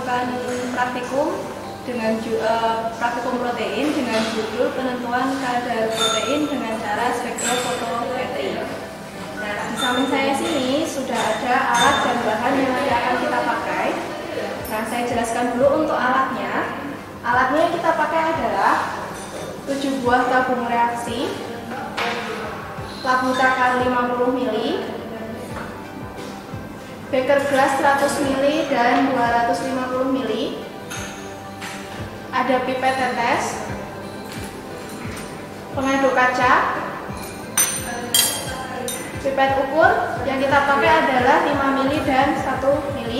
melakukan praktikum protein dengan judul penentuan kadar protein dengan cara spektrofotometri. Nah, di samping saya sini sudah ada alat dan bahan yang nanti akan kita pakai. Nah, saya jelaskan dulu untuk alatnya. Alatnya yang kita pakai adalah 7 buah tabung reaksi, labu takar 50 ml, beker gelas 100 ml dan 250 ml, ada pipet tetes, pengaduk kaca, pipet ukur yang kita pakai adalah 5 ml dan 1 ml,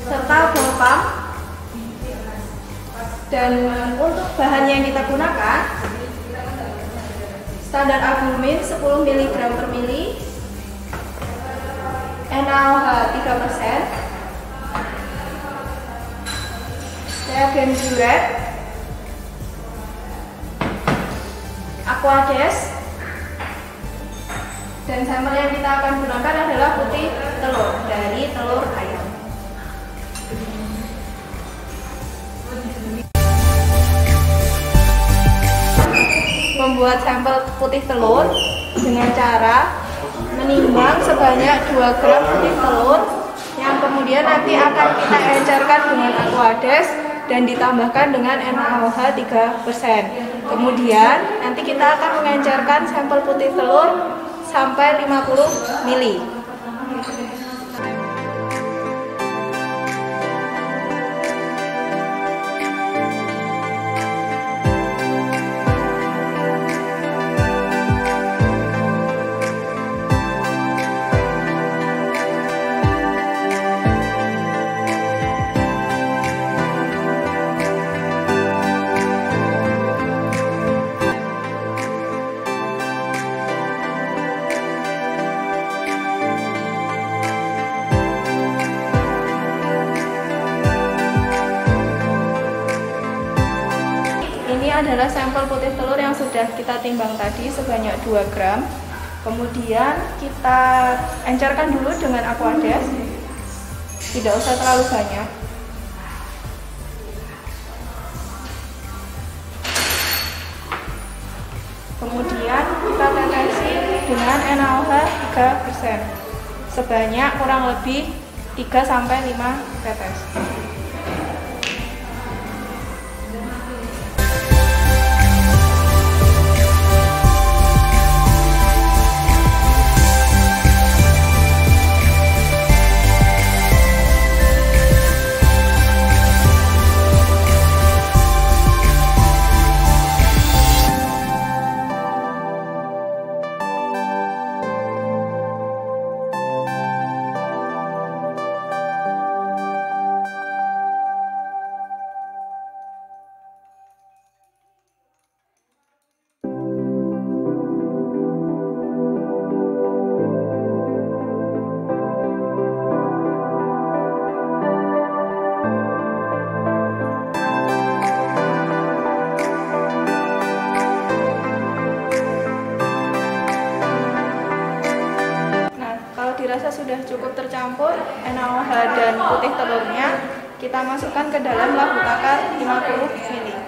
serta ball pump. Dan untuk bahan yang kita gunakan, standar albumin 10 mg per mili, NaOH 3%, reagen buret, Aquades, dan sampel yang kita akan gunakan adalah putih telur dari telur ayam. Membuat sampel putih telur dengan cara menimbang sebanyak 2 gram putih telur yang kemudian nanti akan kita encerkan dengan Aquades dan ditambahkan dengan NaOH 3%. Kemudian nanti kita akan mengencerkan sampel putih telur sampai 50 ml. Ini adalah sampel putih telur yang sudah kita timbang tadi sebanyak 2 gram. Kemudian kita encerkan dulu dengan Aquades. Tidak usah terlalu banyak. Kemudian kita tetesi dengan NaOH 3% sebanyak kurang lebih 3-5 tetes. Dirasa sudah cukup tercampur NaOH dan putih telurnya, kita masukkan ke dalam labu takar 50 ml.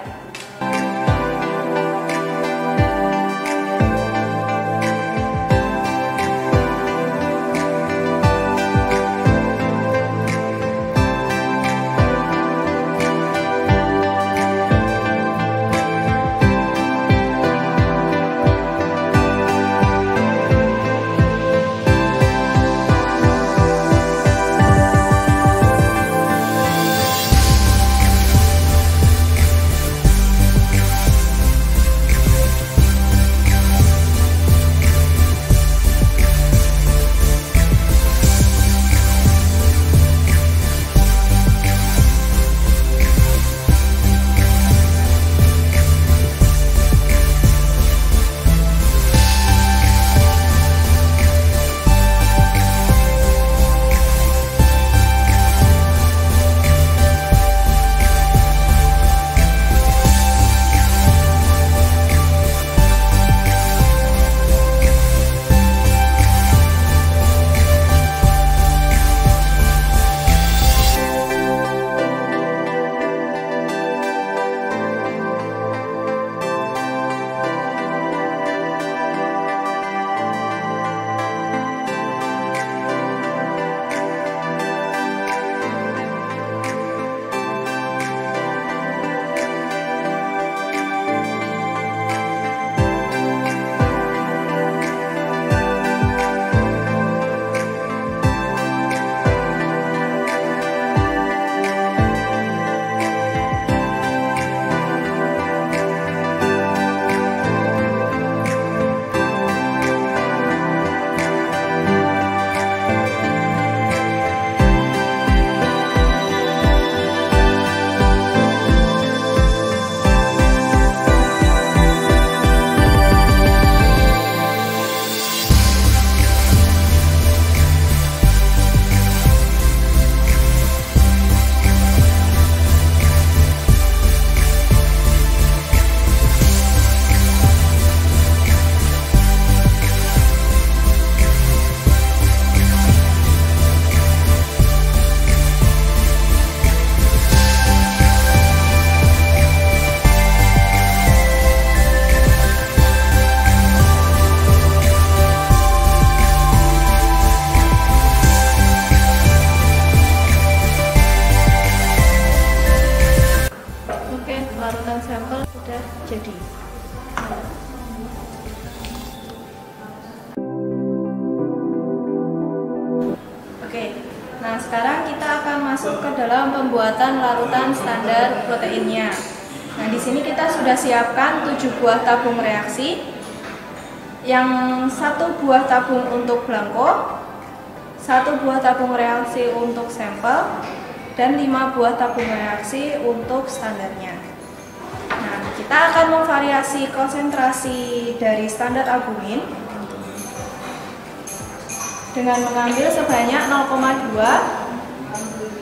sudah jadi. Oke, nah sekarang kita akan masuk ke dalam pembuatan larutan standar proteinnya. Nah, di sini kita sudah siapkan 7 buah tabung reaksi. Yang 1 buah tabung untuk blanko, 1 buah tabung reaksi untuk sampel, dan 5 buah tabung reaksi untuk standarnya. Nah, kita akan memvariasi konsentrasi dari standar albumin dengan mengambil sebanyak 0,2,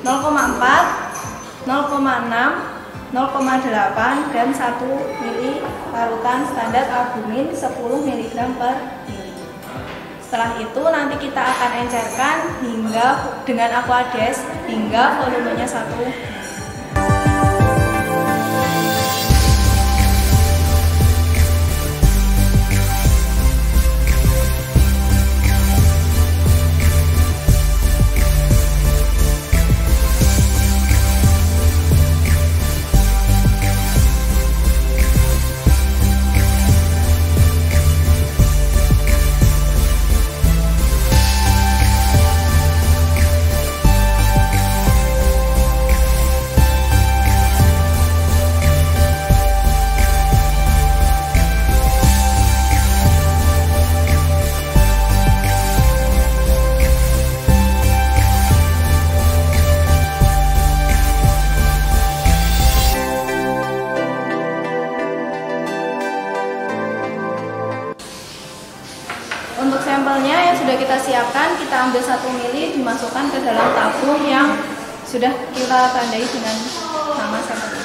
0,4, 0,6, 0,8 dan 1 mili larutan standar albumin 10 mg per mili. Setelah itu nanti kita akan encerkan hingga dengan aquades hingga volumenya 1 mili. Untuk sampelnya yang sudah kita siapkan, kita ambil 1 mili, dimasukkan ke dalam tabung yang sudah kita tandai dengan nama sampel.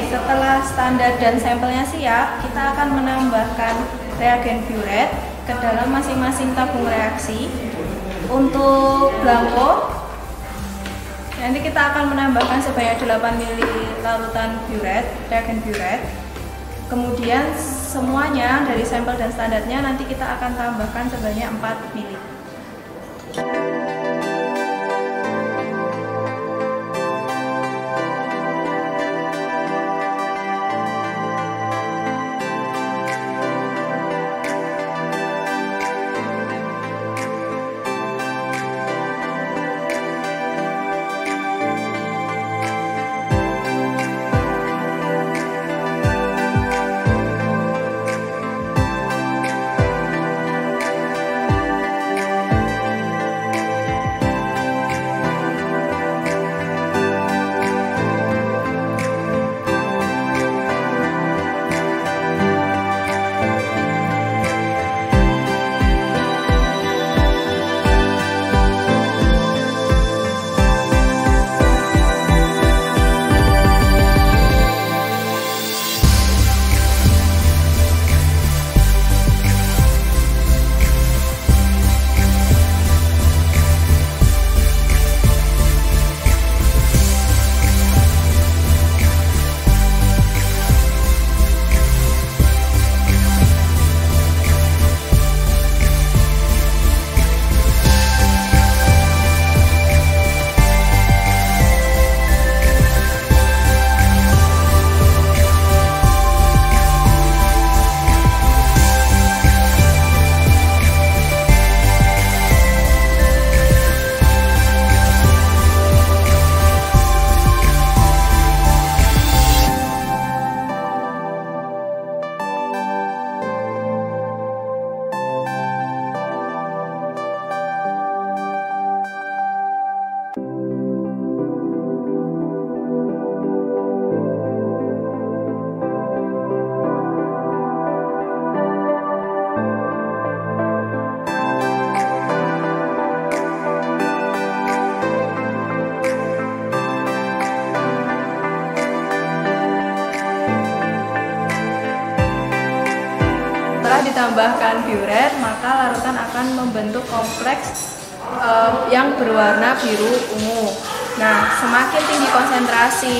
Setelah standar dan sampelnya siap, kita akan menambahkan reagen biuret ke dalam masing-masing tabung reaksi. Untuk blanko, nanti kita akan menambahkan sebanyak 8 mili larutan biuret, reagen biuret. Kemudian semuanya dari sampel dan standarnya nanti kita akan tambahkan sebanyak 4 mili. larutan akan membentuk kompleks yang berwarna biru ungu. Nah, semakin tinggi konsentrasi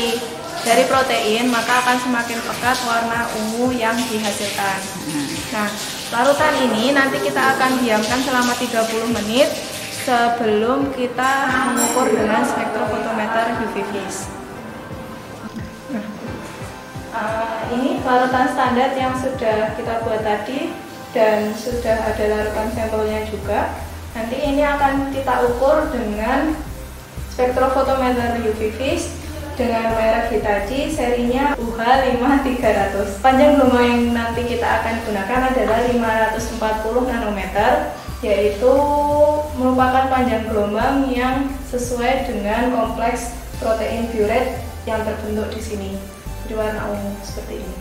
dari protein, maka akan semakin pekat warna ungu yang dihasilkan. Nah, larutan ini nanti kita akan diamkan selama 30 menit sebelum kita mengukur dengan spektrofotometer UV vis. Ini larutan standar yang sudah kita buat tadi dan sudah ada larutan sampelnya juga. Nanti ini akan kita ukur dengan spektrofotometer UV vis dengan merek Hitachi, serinya UH5300. Panjang gelombang yang nanti kita akan gunakan adalah 540 nanometer, yaitu merupakan panjang gelombang yang sesuai dengan kompleks protein biuret yang terbentuk di sini berwarna ungu seperti ini.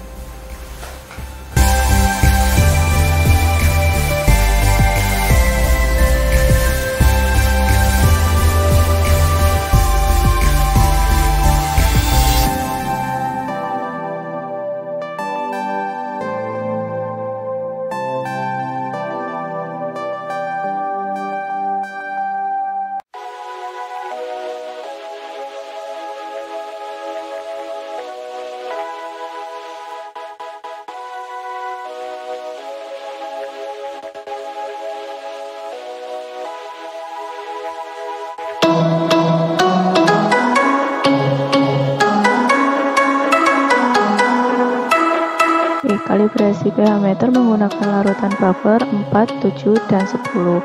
Kalibrasi pH meter menggunakan larutan buffer 4, 7, dan 10.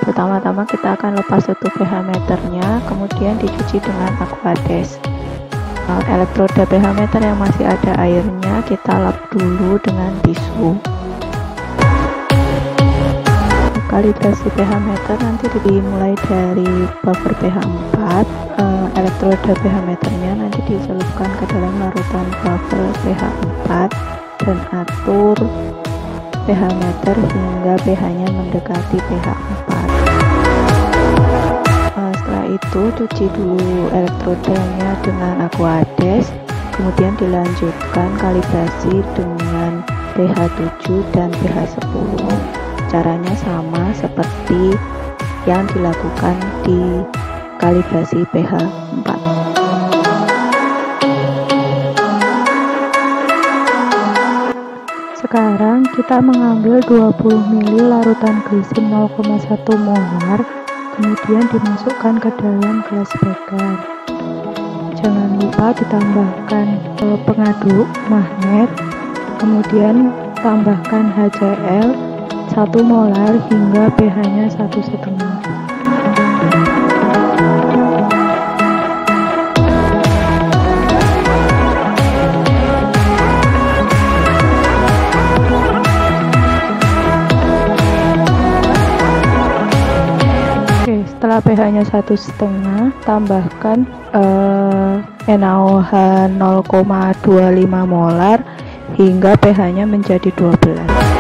Pertama-tama kita akan lepas tutup pH meternya, kemudian dicuci dengan Aquades. Elektroda pH meter yang masih ada airnya kita lap dulu dengan tisu. Kalibrasi pH meter nanti dimulai dari buffer pH 4. Elektroda pH meternya nanti dicelupkan ke dalam larutan buffer pH 4 dan atur pH meter hingga pH-nya mendekati pH 4. Setelah itu cuci dulu elektrodanya dengan Aquades, kemudian dilanjutkan kalibrasi dengan pH 7 dan pH 10. Caranya sama seperti yang dilakukan di kalibrasi pH 4. Sekarang kita mengambil 20 ml larutan glisin 0,1 molar, kemudian dimasukkan ke dalam gelas beker. Jangan lupa ditambahkan pengaduk magnet, kemudian tambahkan HCl 1 molar hingga pH-nya 1,5. Setelah pH-nya 1,5, tambahkan NaOH 0,25 molar hingga pH-nya menjadi 12.